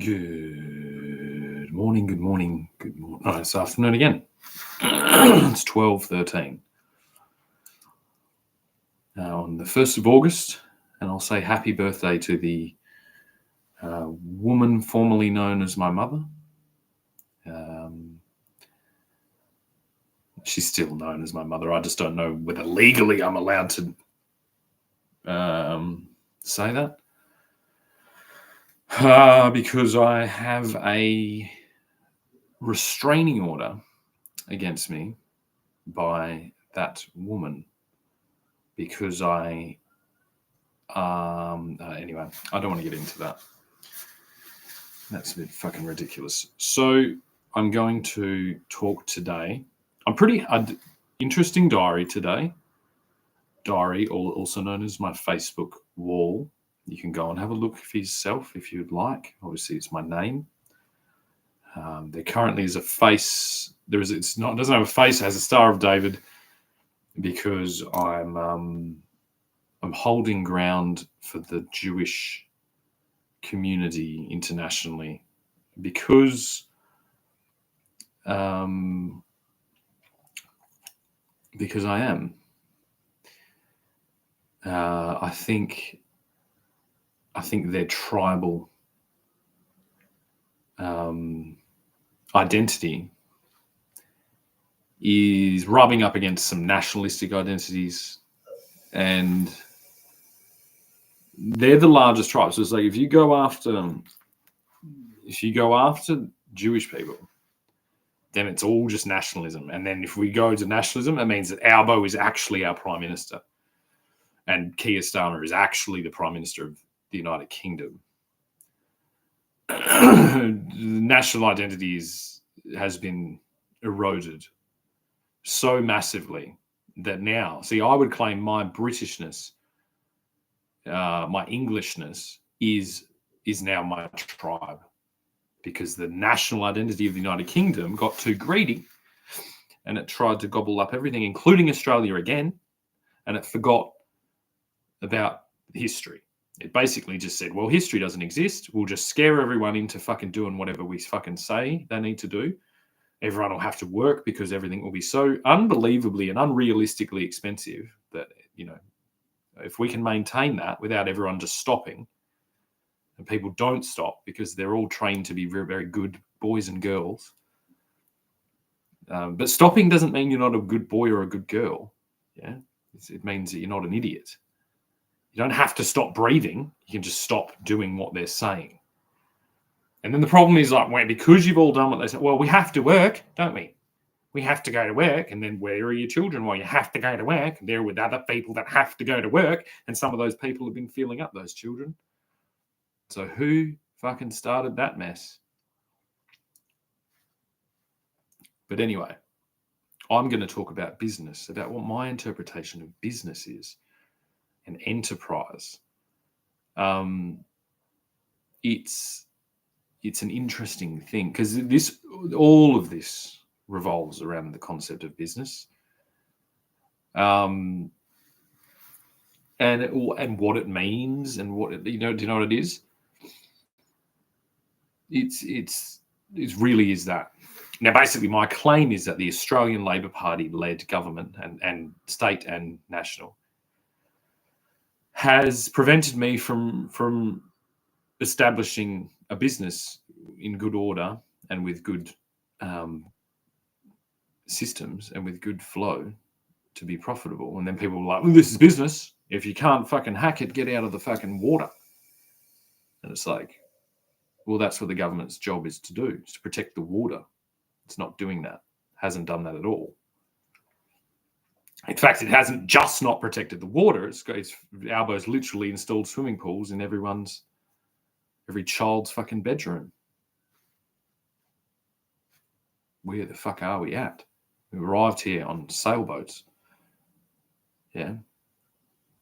Good morning, good morning, good morning. Oh, it's afternoon again. It's 12:13 on the 1st of August, and I'll say happy birthday to the woman formerly known as my mother. She's still known as my mother. I just don't know whether legally I'm allowed to say that. Because I have a restraining order against me by that woman because anyway, I don't want to get into that. That's a bit fucking ridiculous. So I'm going to talk today. I'm pretty interesting diary today. Diary, also known as my Facebook wall. You can go and have a look for yourself if you'd like. Obviously, it's my name. There currently is a face. It doesn't have a face. It has a Star of David because I'm holding ground for the Jewish community internationally because I am. I think their tribal identity is rubbing up against some nationalistic identities, and they're the largest tribe. So it's like if you go after Jewish people, then it's all just nationalism. And then if we go to nationalism, it means that Albo is actually our prime minister, and Keir Starmer is actually the prime minister of the United Kingdom. National identity has been eroded so massively that now, I would claim my Britishness, my Englishness is now my tribe, because the national identity of the United Kingdom got too greedy and it tried to gobble up everything, including Australia again, and it forgot about history. It basically just said, well, history doesn't exist. We'll just scare everyone into fucking doing whatever we fucking say they need to do. Everyone will have to work because everything will be so unbelievably and unrealistically expensive that, if we can maintain that without everyone just stopping, and people don't stop because they're all trained to be very, very good boys and girls. But stopping doesn't mean you're not a good boy or a good girl. Yeah, it means that you're not an idiot. You don't have to stop breathing. You can just stop doing what they're saying. And then the problem is because you've all done what they say, well, we have to work, don't we? We have to go to work. And then where are your children? Well, you have to go to work. They're with other people that have to go to work. And some of those people have been filling up those children. So who fucking started that mess? But anyway, I'm going to talk about business, about what my interpretation of business is, and enterprise. It's an interesting thing because all of this revolves around the concept of business, and what it means, and do you know what it is? It really is that. Now, basically, my claim is that the Australian Labor Party-led government and state and national has prevented me from establishing a business in good order and with good systems and with good flow to be profitable. And then people were like, well, this is business. If you can't fucking hack it, get out of the fucking water. And it's like, well, that's what the government's job is to do, is to protect the water. It's not doing that. Hasn't done that at all. In fact, it hasn't just not protected the water. Albo's literally installed swimming pools in every child's fucking bedroom. Where the fuck are we at? We arrived here on sailboats. Yeah.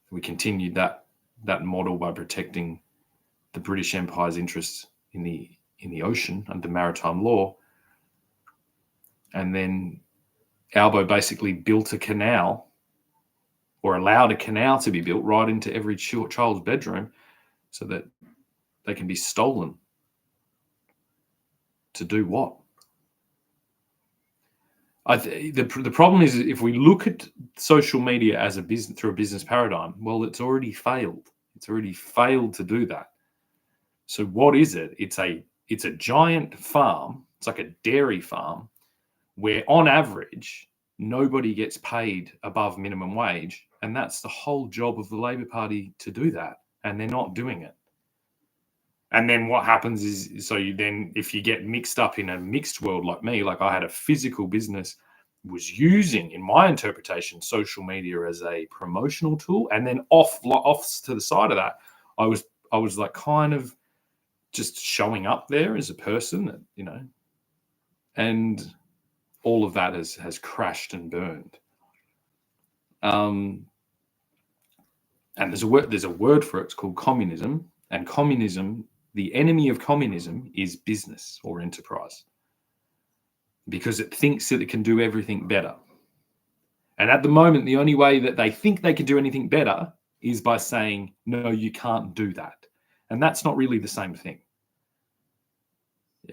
We continued that model by protecting the British Empire's interests in the ocean under maritime law. And then Albo basically built a canal, or allowed a canal to be built right into every child's bedroom so that they can be stolen To do what? The problem is, if we look at social media as a business through a business paradigm, well, it's already failed. It's already failed to do that. So what is it? It's a giant farm. It's like a dairy farm where on average, nobody gets paid above minimum wage. And that's the whole job of the Labor Party, to do that. And they're not doing it. And then what happens is, so if you get mixed up in a mixed world like me, like I had a physical business, was using, in my interpretation, social media as a promotional tool. And then off to the side of that, I was like kind of just showing up there as a person, and all of that has crashed and burned. And there's a word for it. It's called communism. And communism, the enemy of communism is business or enterprise, because it thinks that it can do everything better. And at the moment, the only way that they think they can do anything better is by saying, no, you can't do that. And that's not really the same thing.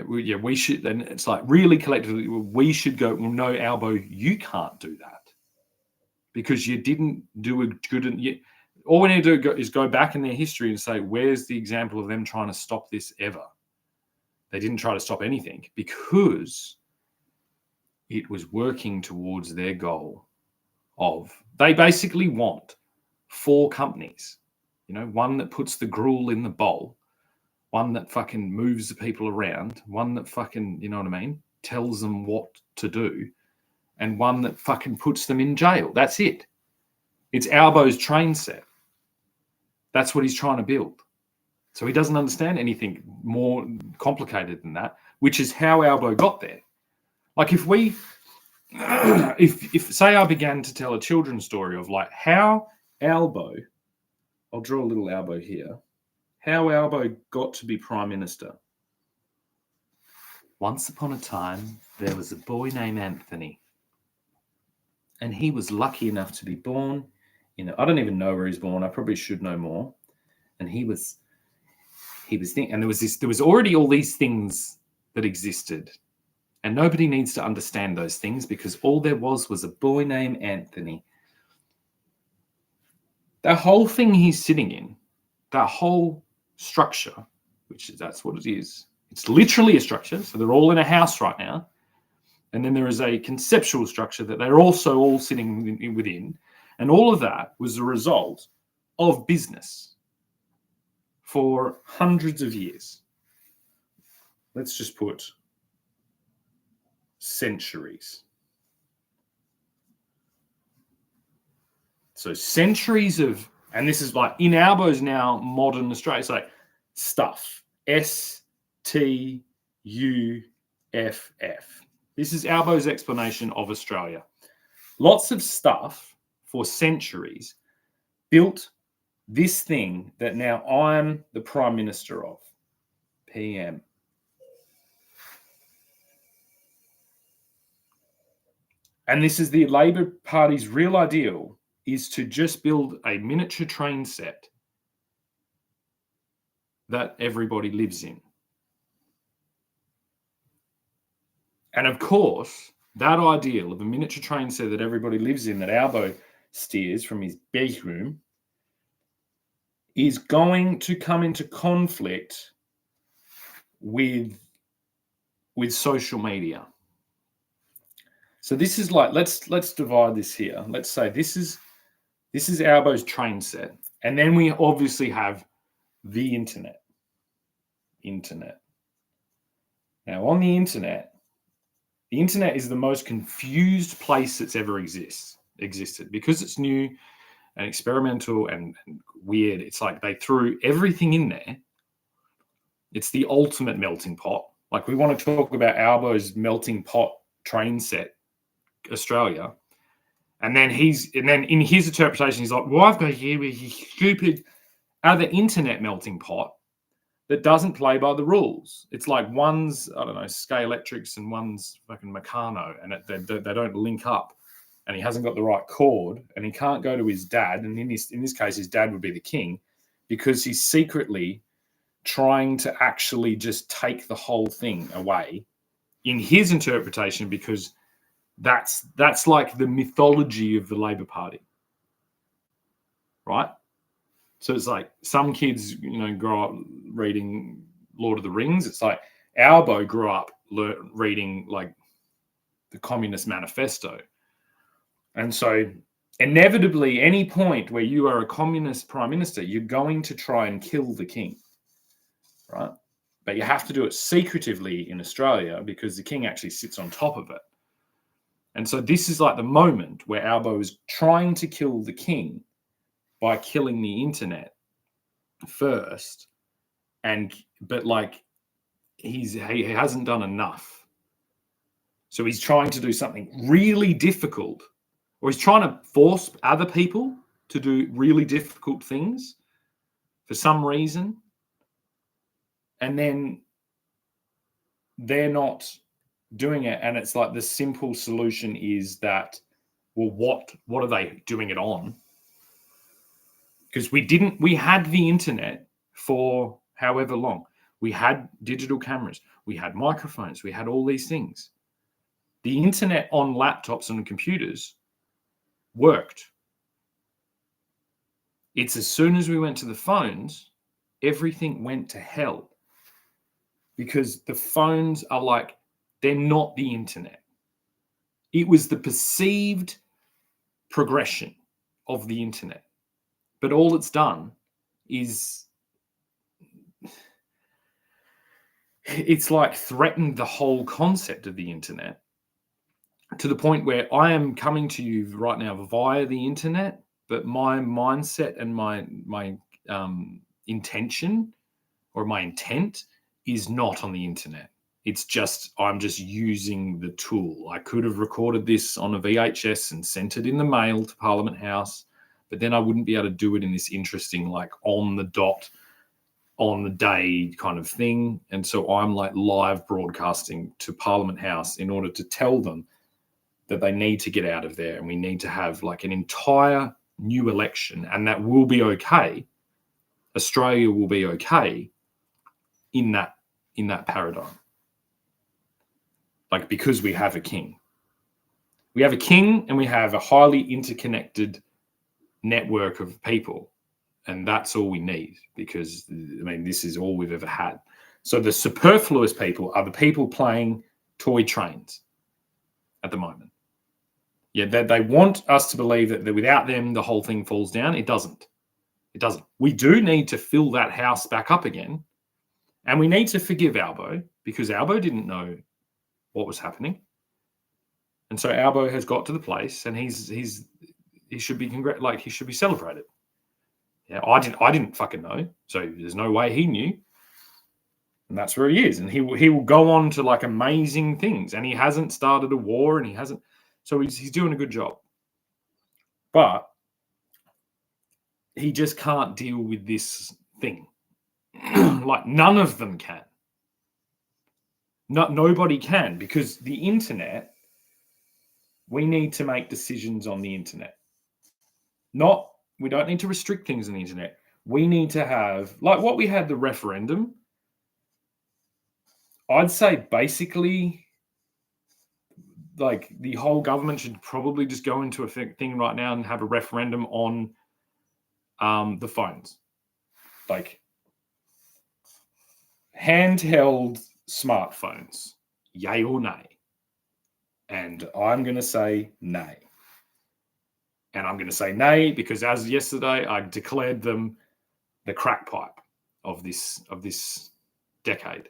We should, and it's like really collectively, we should go, well, no, Albo, you can't do that because you didn't do a good, all we need to do is go back in their history and say, where's the example of them trying to stop this ever? They didn't try to stop anything because it was working towards their goal of, they basically want 4 companies, one that puts the gruel in the bowl, one that fucking moves the people around, one that fucking, tells them what to do, and one that fucking puts them in jail. That's it. It's Albo's train set. That's what he's trying to build. So he doesn't understand anything more complicated than that, which is how Albo got there. Like if say I began to tell a children's story of like how Albo, I'll draw a little Albo here, how Albo got to be Prime Minister. Once upon a time, there was a boy named Anthony. And he was lucky enough to be born I don't even know where he's born. I probably should know more. And he was and there was already all these things that existed. And nobody needs to understand those things because all there was a boy named Anthony. That whole thing he's sitting in, that whole structure, that's what it is. It's literally a structure. So they're all in a house right now. And then there is a conceptual structure that they're also all sitting within. And all of that was a result of business for hundreds of years. Let's just put centuries. So centuries of, and this is like in Albo's now modern Australia, it's like stuff, STUFF. This is Albo's explanation of Australia. Lots of stuff for centuries built this thing that now I'm the Prime Minister of, PM. And this is the Labor Party's real ideal, is to just build a miniature train set that everybody lives in. And of course, that ideal of a miniature train set that everybody lives in, that Albo steers from his bedroom, is going to come into conflict with social media. So this is like, let's divide this here. Let's say this is Albo's train set. And then we obviously have the internet. Now on the internet is the most confused place that's ever existed because it's new and experimental and weird. It's like they threw everything in there. It's the ultimate melting pot. Like we want to talk about Albo's melting pot train set, Australia. And then in his interpretation, he's like, well, I've got here with his stupid other internet melting pot that doesn't play by the rules. It's like one's, I don't know, Scalextric and one's fucking Meccano, and they don't link up. And he hasn't got the right cord, and he can't go to his dad. And in this case, his dad would be the king, because he's secretly trying to actually just take the whole thing away in his interpretation, because that's like the mythology of the Labor Party, right? So it's like some kids, grow up reading Lord of the Rings. It's like Albo grew up reading like the Communist Manifesto. And so inevitably, any point where you are a communist prime minister, you're going to try and kill the king, right? But you have to do it secretively in Australia because the king actually sits on top of it. And so this is like the moment where Albo is trying to kill the king by killing the internet first. But like he hasn't done enough. So he's trying to do something really difficult, or he's trying to force other people to do really difficult things for some reason. And then they're not doing it. And it's like the simple solution is that, well, what are they doing it on? Because we had the internet for however long. We had digital cameras, we had microphones, we had all these things. The internet on laptops and computers worked. It's as soon as we went to the phones, everything went to hell. Because the phones are like, they're not the internet. It was the perceived progression of the internet. But all it's done is it's like threatened the whole concept of the internet, to the point where I am coming to you right now via the internet, but my mindset and my intention or my intent is not on the internet. It's just, I'm just using the tool. I could have recorded this on a VHS and sent it in the mail to Parliament House, but then I wouldn't be able to do it in this interesting, like on the dot, on the day kind of thing. And so I'm like live broadcasting to Parliament House in order to tell them that they need to get out of there, and we need to have like an entire new election, and that will be okay. Australia will be okay in that paradigm. Like, because we have a king. We have a king and we have a highly interconnected network of people. And that's all we need, because, I mean, this is all we've ever had. So the superfluous people are the people playing toy trains at the moment. Yeah, they want us to believe that without them, the whole thing falls down. It doesn't. It doesn't. We do need to fill that house back up again. And we need to forgive Albo, because Albo didn't know what was happening. And so Albo has got to the place, and he should be he should be celebrated. Yeah, I didn't fucking know. So there's no way he knew. And that's where he is. And he will go on to like amazing things. And he hasn't started a war, and he hasn't. So he's doing a good job. But he just can't deal with this thing. Like, none of them can. Nobody can, because the internet, we need to make decisions on the internet. We don't need to restrict things on the internet. We need to have, like what we had the referendum. I'd say basically, like, the whole government should probably just go into a thing right now and have a referendum on the phones. Like, handheld smartphones, yay or nay? And I'm going to say nay. And I'm going to say nay because, as yesterday, I declared them the crack pipe of this decade.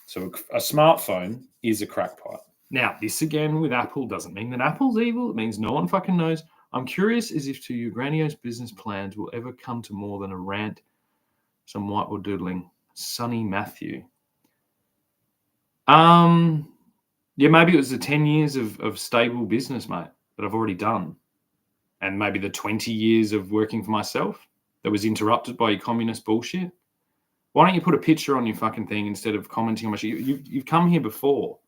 So a smartphone is a crack pipe. Now, this again with Apple doesn't mean that Apple's evil. It means no one fucking knows. I'm curious as if to your grandiose business plans will ever come to more than a rant, some whiteboard doodling. Sonny Matthew. Yeah, maybe it was the 10 years of stable business, mate, that I've already done. And maybe the 20 years of working for myself that was interrupted by your communist bullshit. Why don't you put a picture on your fucking thing instead of commenting on my shit? You've come here before.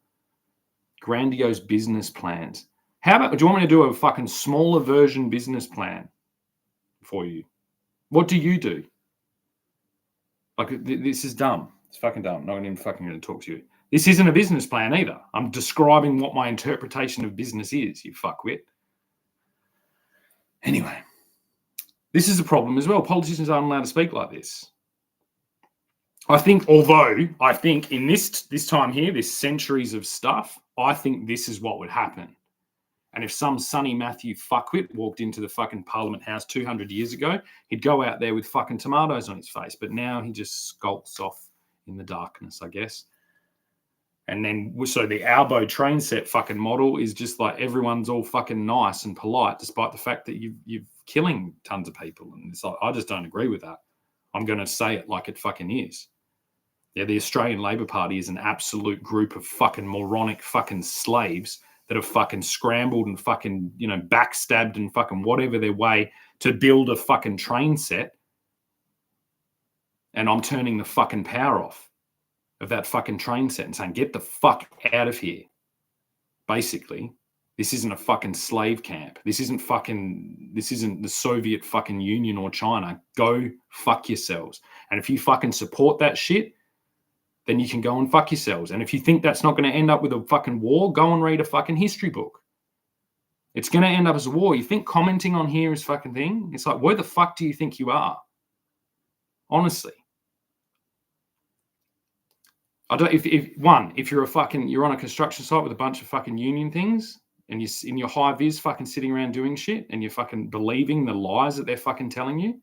Grandiose business plans. How about, do you want me to do a fucking smaller version business plan for you? What do you do? Like, this is dumb. It's fucking dumb. I'm not even fucking going to talk to you. This isn't a business plan either. I'm describing what my interpretation of business is, you fuckwit. Anyway, this is a problem as well. Politicians aren't allowed to speak like this. I think in this time here, this centuries of stuff, I think this is what would happen. And if some Sonny Matthew fuckwit walked into the fucking Parliament House 200 years ago, he'd go out there with fucking tomatoes on his face. But now he just skulks off in the darkness, I guess. And then, so the Albo train set fucking model is just like everyone's all fucking nice and polite, despite the fact that you're killing tons of people. And it's like, I just don't agree with that. I'm going to say it like it fucking is. Yeah, the Australian Labor Party is an absolute group of fucking moronic fucking slaves that have fucking scrambled and fucking, backstabbed and fucking whatever their way to build a fucking train set. And I'm turning the fucking power off of that fucking train set and saying, get the fuck out of here. Basically, this isn't a fucking slave camp. This isn't the Soviet fucking Union or China. Go fuck yourselves. And if you fucking support that shit, then you can go and fuck yourselves. And if you think that's not going to end up with a fucking war, go and read a fucking history book. It's going to end up as a war. You think commenting on here is fucking thing? It's like, where the fuck do you think you are? Honestly. I don't. If you're on a construction site with a bunch of fucking union things, and you're in your high vis fucking sitting around doing shit, and you're fucking believing the lies that they're fucking telling you,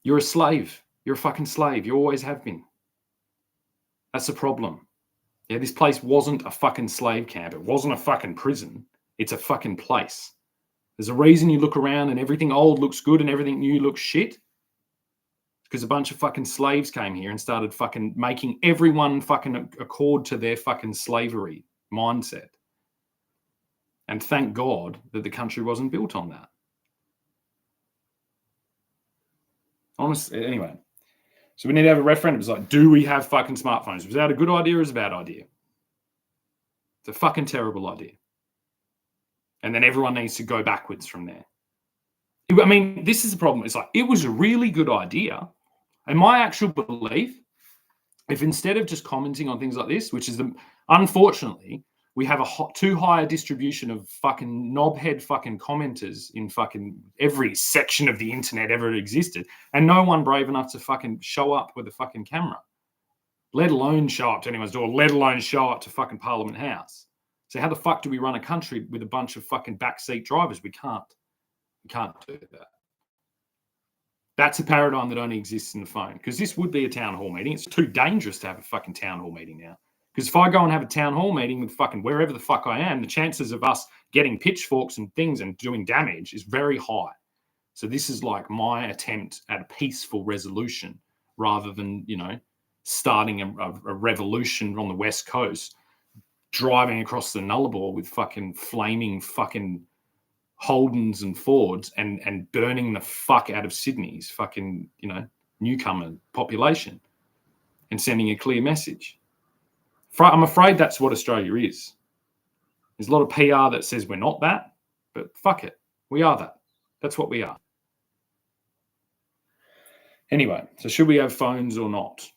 you're a slave. You're a fucking slave. You always have been. That's the problem. Yeah, this place wasn't a fucking slave camp. It wasn't a fucking prison. It's a fucking place. There's a reason you look around and everything old looks good and everything new looks shit. Because a bunch of fucking slaves came here and started fucking making everyone fucking accord to their fucking slavery mindset. And thank God that the country wasn't built on that. Honestly, anyway. So we need to have a referendum. It's like, do we have fucking smartphones? Was that a good idea or is it a bad idea? It's a fucking terrible idea. And then everyone needs to go backwards from there. I mean, this is the problem. It's like, it was a really good idea. And my actual belief, if instead of just commenting on things like this, which is unfortunately, we have too high a distribution of fucking knobhead fucking commenters in fucking every section of the internet ever existed, and no one brave enough to fucking show up with a fucking camera, let alone show up to anyone's door, let alone show up to fucking Parliament House. So how the fuck do we run a country with a bunch of fucking backseat drivers? We can't. We can't do that. That's a paradigm that only exists in the phone, because this would be a town hall meeting. It's too dangerous to have a fucking town hall meeting now. Because if I go and have a town hall meeting with fucking wherever the fuck I am, the chances of us getting pitchforks and things and doing damage is very high. So this is like my attempt at a peaceful resolution rather than, starting a revolution on the West Coast, driving across the Nullarbor with fucking flaming fucking Holdens and Fords and burning the fuck out of Sydney's fucking, newcomer population and sending a clear message. I'm afraid that's what Australia is. There's a lot of PR that says we're not that, but fuck it. We are that. That's what we are. Anyway, so should we have phones or not?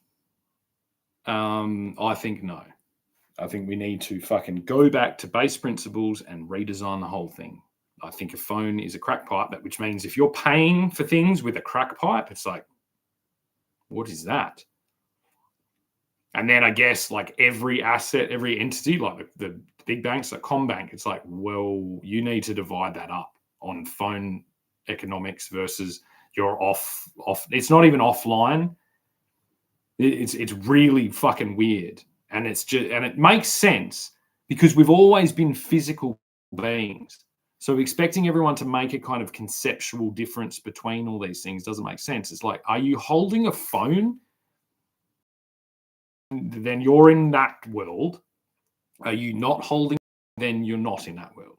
I think no. I think we need to fucking go back to base principles and redesign the whole thing. I think a phone is a crack pipe, which means if you're paying for things with a crack pipe, it's like, what is that? And then I guess like every asset, every entity, like the big banks like CommBank, it's like, well, you need to divide that up on phone economics versus your off. It's not even offline. It's really fucking weird. And it makes sense because we've always been physical beings. So expecting everyone to make a kind of conceptual difference between all these things doesn't make sense. It's like, are you holding a phone? Then you're in that world. Are you not holding? Then you're not in that world.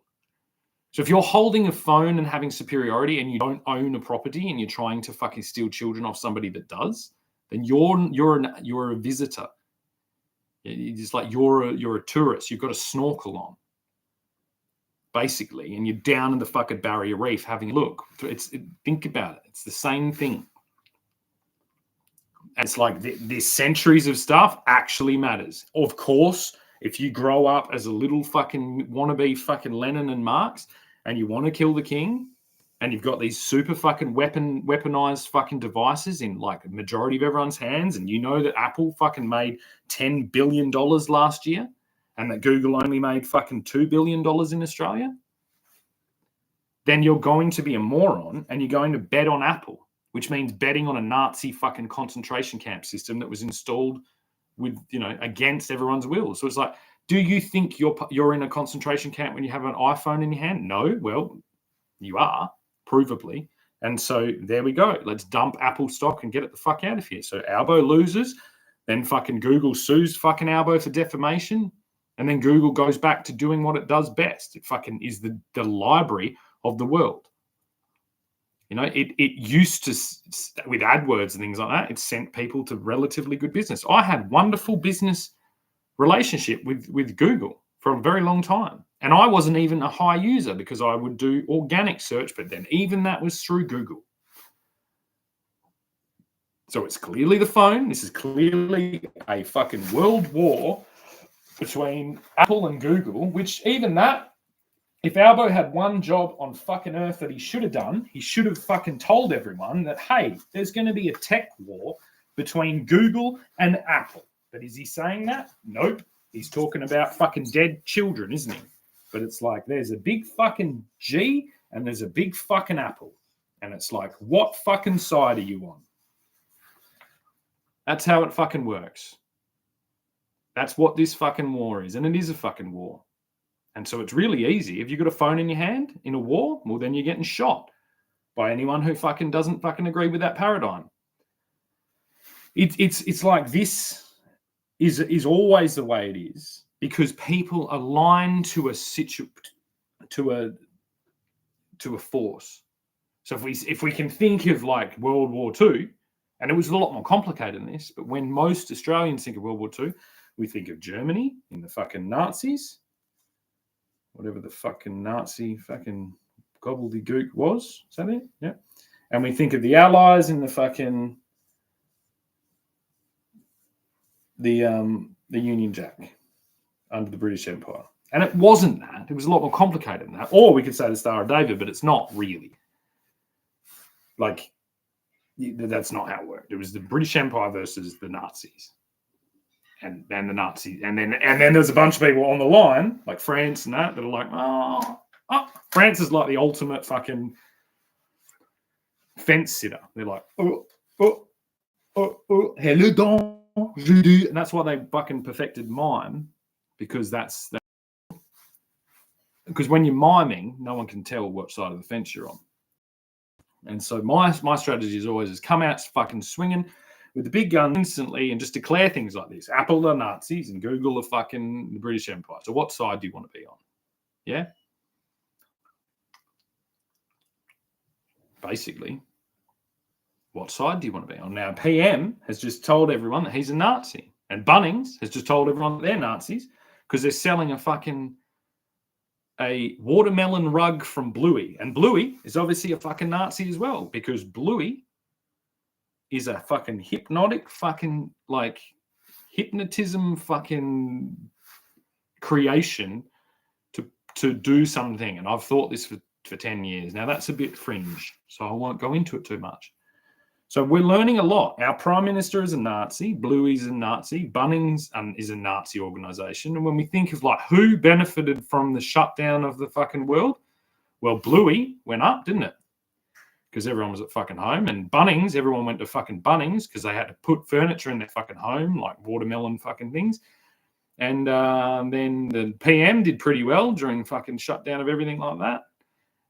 So if you're holding a phone and having superiority and you don't own a property and you're trying to fucking steal children off somebody that does, then you're a visitor. It's just like you're a tourist. You've got a snorkel on, basically, and you're down in the fucking Barrier Reef having a look. Think about it. It's the same thing. it's like this centuries of stuff actually matters. Of course, if you grow up as a little fucking wannabe fucking Lenin and Marx and you want to kill the king and you've got these super fucking weaponized fucking devices in like a majority of everyone's hands, and you know that Apple fucking made $10 billion last year and that Google only made fucking $2 billion in Australia, then you're going to be a moron and you're going to bet on Apple, which means betting on a Nazi fucking concentration camp system that was installed with, you know, against everyone's will. So it's like, do you think you're in a concentration camp when you have an iPhone in your hand? No. Well, you are, provably. And so there we go. Let's dump Apple stock and get it the fuck out of here. So Albo loses, then fucking Google sues fucking Albo for defamation, and then Google goes back to doing what it does best. It fucking is the library of the world. You know, it used to, with AdWords and things like that, it sent people to relatively good business. I had wonderful business relationship with Google for a very long time. And I wasn't even a high user because I would do organic search, but then even that was through Google. So it's clearly the phone. This is clearly a fucking world war between Apple and Google, which even that, if Albo had one job on fucking earth that he should have done, he should have fucking told everyone that, hey, there's going to be a tech war between Google and Apple. But is he saying that? Nope. He's talking about fucking dead children, isn't he? But it's like there's a big fucking G and there's a big fucking Apple. And it's like, what fucking side are you on? That's how it fucking works. That's what this fucking war is. And it is a fucking war. And so it's really easy. If you've got a phone in your hand in a war, well, then you're getting shot by anyone who fucking doesn't fucking agree with that paradigm. It's like this is always the way it is because people align to a force. So if we can think of like World War II, and it was a lot more complicated than this, but when most Australians think of World War II, we think of Germany in the fucking Nazis. Whatever the fucking Nazi fucking gobbledygook was. Is that it? Yeah. And we think of the Allies in the fucking the Union Jack under the British Empire. And it wasn't that. It was a lot more complicated than that. Or we could say the Star of David, but it's not really. Like, that's not how it worked. It was the British Empire versus the Nazis. And the Nazis, and then there's a bunch of people on the line, like France and that are like, oh, France is like the ultimate fucking fence sitter. They're like, hello, don, je do, and that's why they fucking perfected mime, because because when you're miming, no one can tell what side of the fence you're on. And so my strategy is always come out fucking swinging with the big gun instantly and just declare things like this. Apple are Nazis and Google are fucking the British Empire. So what side do you want to be on? Yeah? Basically, what side do you want to be on? Now, PM has just told everyone that he's a Nazi. And Bunnings has just told everyone that they're Nazis because they're selling a watermelon rug from Bluey. And Bluey is obviously a fucking Nazi as well because Bluey is a fucking hypnotic fucking like hypnotism fucking creation to do something. And I've thought this for 10 years. Now that's a bit fringe, so I won't go into it too much. So we're learning a lot. Our Prime Minister is a Nazi, Bluey's a Nazi, Bunnings is a Nazi organization. And when we think of like who benefited from the shutdown of the fucking world, well, Bluey went up, didn't it? Because everyone was at fucking home, and Bunnings, everyone went to fucking Bunnings because they had to put furniture in their fucking home, like watermelon fucking things. And then the PM did pretty well during fucking shutdown of everything like that.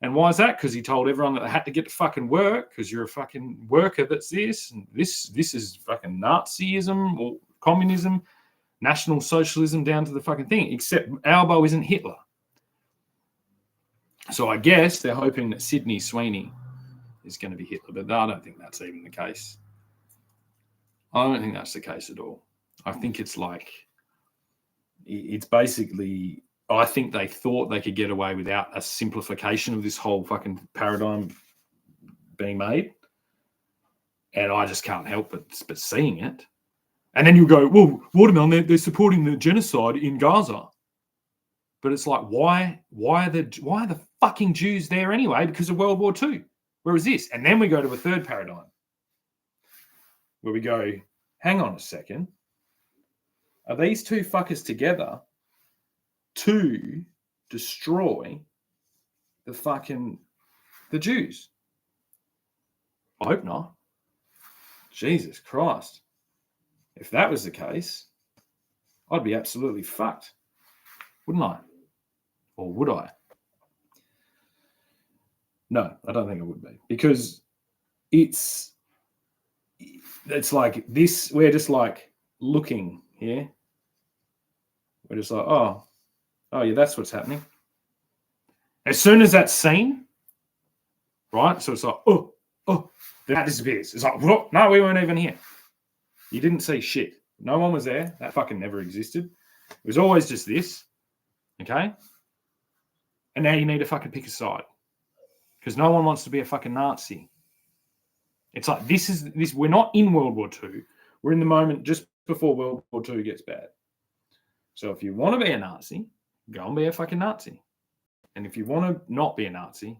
And why is that? Because he told everyone that they had to get to fucking work because you're a fucking worker that's this. And this is fucking Nazism or communism, National Socialism down to the fucking thing, except Albo isn't Hitler. So I guess they're hoping that Sydney Sweeney is going to be Hitler, but I don't think that's even the case. I don't think that's the case at all. I think it's like, it's basically, I think they thought they could get away without a simplification of this whole fucking paradigm being made. And I just can't help but seeing it. And then you go, well, Watermelon, they're supporting the genocide in Gaza. But it's like, why are the fucking Jews there anyway? Because of World War II. Where is this? And then we go to a third paradigm where we go, hang on a second. Are these two fuckers together to destroy the Jews? I hope not. Jesus Christ. If that was the case, I'd be absolutely fucked, wouldn't I? Or would I? No, I don't think I would be. Because it's like this, we're just like looking here. We're just like, oh yeah, that's what's happening. As soon as that's seen, right? So it's like, oh, that disappears. It's like, whoa, no, we weren't even here. You didn't see shit. No one was there. That fucking never existed. It was always just this. Okay? And now you need to fucking pick a side. Because no one wants to be a fucking Nazi. It's like, this. We're not in World War II. We're in the moment just before World War II gets bad. So if you want to be a Nazi, go and be a fucking Nazi. And if you want to not be a Nazi,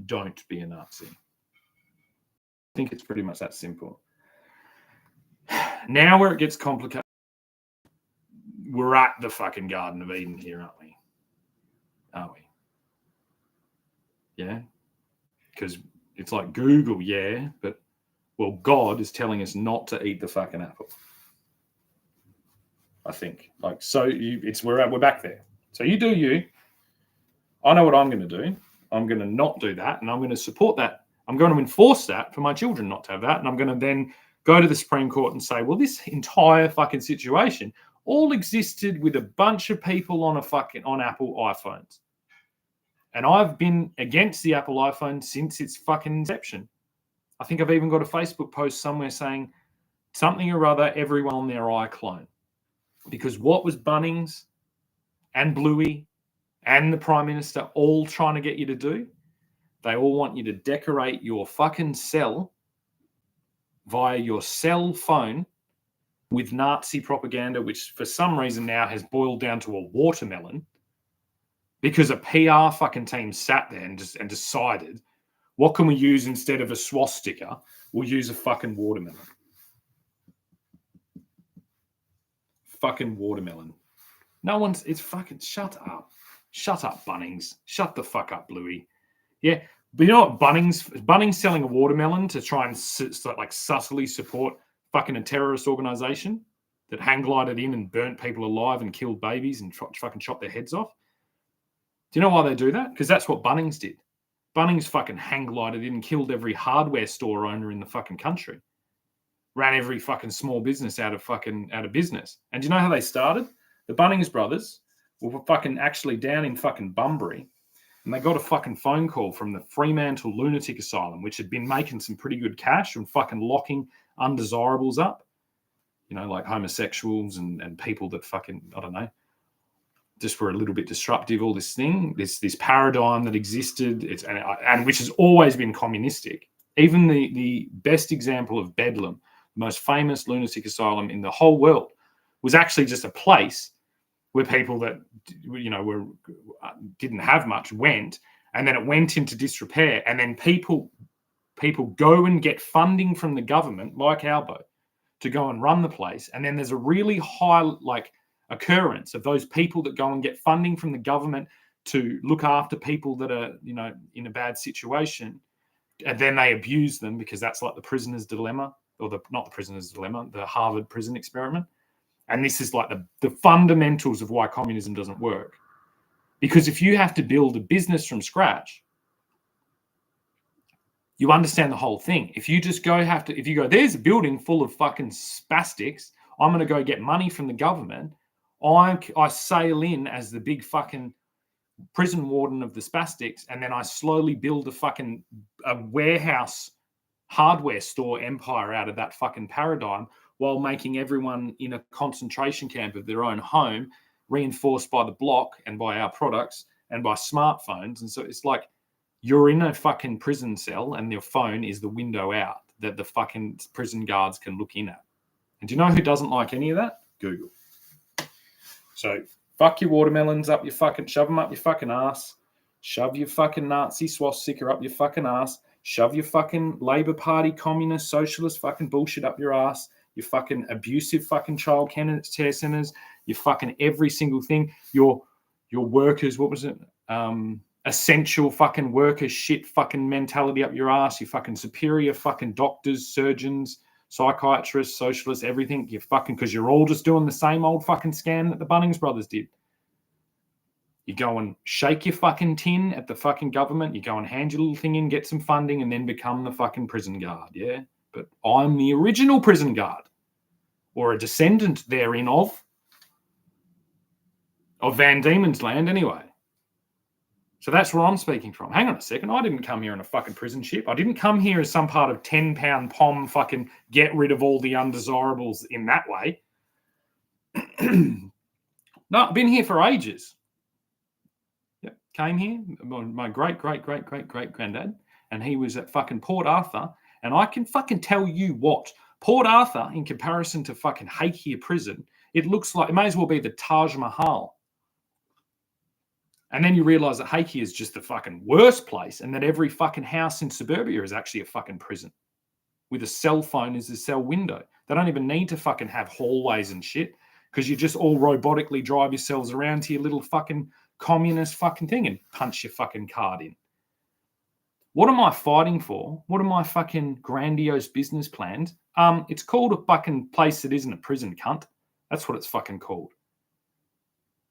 don't be a Nazi. I think it's pretty much that simple. Now where it gets complicated, we're at the fucking Garden of Eden here, aren't we? Are we? Yeah? Because it's like Google, yeah, but, well, God is telling us not to eat the fucking apple. I think. Like, so we're back there. So you do you. I know what I'm going to do. I'm going to not do that, and I'm going to support that. I'm going to enforce that for my children not to have that, and I'm going to then go to the Supreme Court and say, well, this entire fucking situation all existed with a bunch of people on Apple iPhones. And I've been against the Apple iPhone since its fucking inception. I think I've even got a Facebook post somewhere saying something or other, everyone on their iClone. Because what was Bunnings and Bluey and the Prime Minister all trying to get you to do? They all want you to decorate your fucking cell via your cell phone with Nazi propaganda, which for some reason now has boiled down to a watermelon, because a PR fucking team sat there and decided, what can we use instead of a swastika? We'll use a fucking watermelon. Fucking watermelon. It's fucking, shut up. Shut up, Bunnings. Shut the fuck up, Bluey. Yeah, but you know what, Bunnings selling a watermelon to try and like subtly support fucking a terrorist organization that hang glided in and burnt people alive and killed babies and fucking chopped their heads off. Do you know why they do that? Because that's what Bunnings did. Bunnings fucking hang glided in and killed every hardware store owner in the fucking country. Ran every fucking small business out of business. And do you know how they started? The Bunnings brothers were fucking actually down in fucking Bunbury, and they got a fucking phone call from the Fremantle Lunatic Asylum, which had been making some pretty good cash from fucking locking undesirables up, you know, like homosexuals and people that fucking, I don't know, just were a little bit disruptive. All this thing, this paradigm that existed, and which has always been communistic. Even the best example of Bedlam, the most famous lunatic asylum in the whole world, was actually just a place where people that, you know, didn't have much went, and then it went into disrepair, and then people go and get funding from the government, like Albo, to go and run the place, and then there's a really high occurrence of those people that go and get funding from the government to look after people that are, you know, in a bad situation, and then they abuse them, because that's like the prisoner's dilemma, or not the prisoner's dilemma, the Harvard prison experiment. And this is like the fundamentals of why communism doesn't work. Because if you have to build a business from scratch, you understand the whole thing. If you just if you go, there's a building full of fucking spastics, I'm going to go get money from the government. I sail in as the big fucking prison warden of the spastics, and then I slowly build a warehouse hardware store empire out of that fucking paradigm, while making everyone in a concentration camp of their own home, reinforced by the block and by our products and by smartphones. And so it's like you're in a fucking prison cell and your phone is the window out. that the fucking prison guards can look in at. And do you know who doesn't like any of that? Google. So fuck your watermelons up your fucking, shove them up your fucking ass. Shove your fucking Nazi swastika up your fucking ass. Shove your fucking Labour Party, communist, socialist fucking bullshit up your ass. Your fucking abusive fucking child care centers. Your fucking every single thing. Your workers, what was it? Essential fucking worker shit fucking mentality up your ass. Your fucking superior fucking doctors, surgeons, psychiatrists, socialists, everything. You're fucking, because you're all just doing the same old fucking scam that the Bunnings brothers did. You go and shake your fucking tin at the fucking government. You go and hand your little thing in, get some funding, and then become the fucking prison guard, yeah? But I'm the original prison guard, or a descendant therein of Van Diemen's Land anyway. So that's where I'm speaking from. Hang on a second. I didn't come here in a fucking prison ship. I didn't come here as some part of 10-pound pom fucking get rid of all the undesirables in that way. No, I've been here for ages. Yep, came here, my great-great-great-great-great-granddad, and he was at fucking Port Arthur. And I can fucking tell you what, Port Arthur, in comparison to fucking Hakea prison, it looks like, it may as well be the Taj Mahal. And then you realize that Hakea is just the fucking worst place, and that every fucking house in suburbia is actually a fucking prison with a cell phone as a cell window. They don't even need to fucking have hallways and shit, because you just all robotically drive yourselves around to your little fucking communist fucking thing and punch your fucking card in. What am I fighting for? What are my fucking grandiose business plans? It's called a fucking place that isn't a prison, cunt. That's what it's fucking called.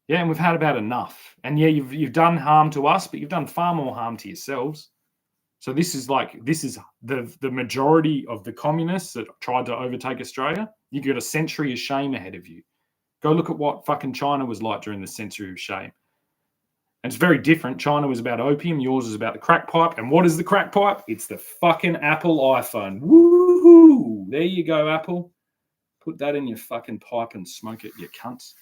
Yeah, and we've had about enough. And yeah, you've done harm to us, but you've done far more harm to yourselves. So this is the majority of the communists that tried to overtake Australia. You've got a century of shame ahead of you. Go look at what fucking China was like during the century of shame. And it's very different. China was about opium. Yours is about the crack pipe. And what is the crack pipe? It's the fucking Apple iPhone. Woohoo! There you go, Apple. Put that in your fucking pipe and smoke it, you cunts.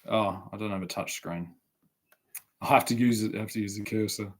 Oh, I don't have a touch screen. I have to use it. I have to use the cursor.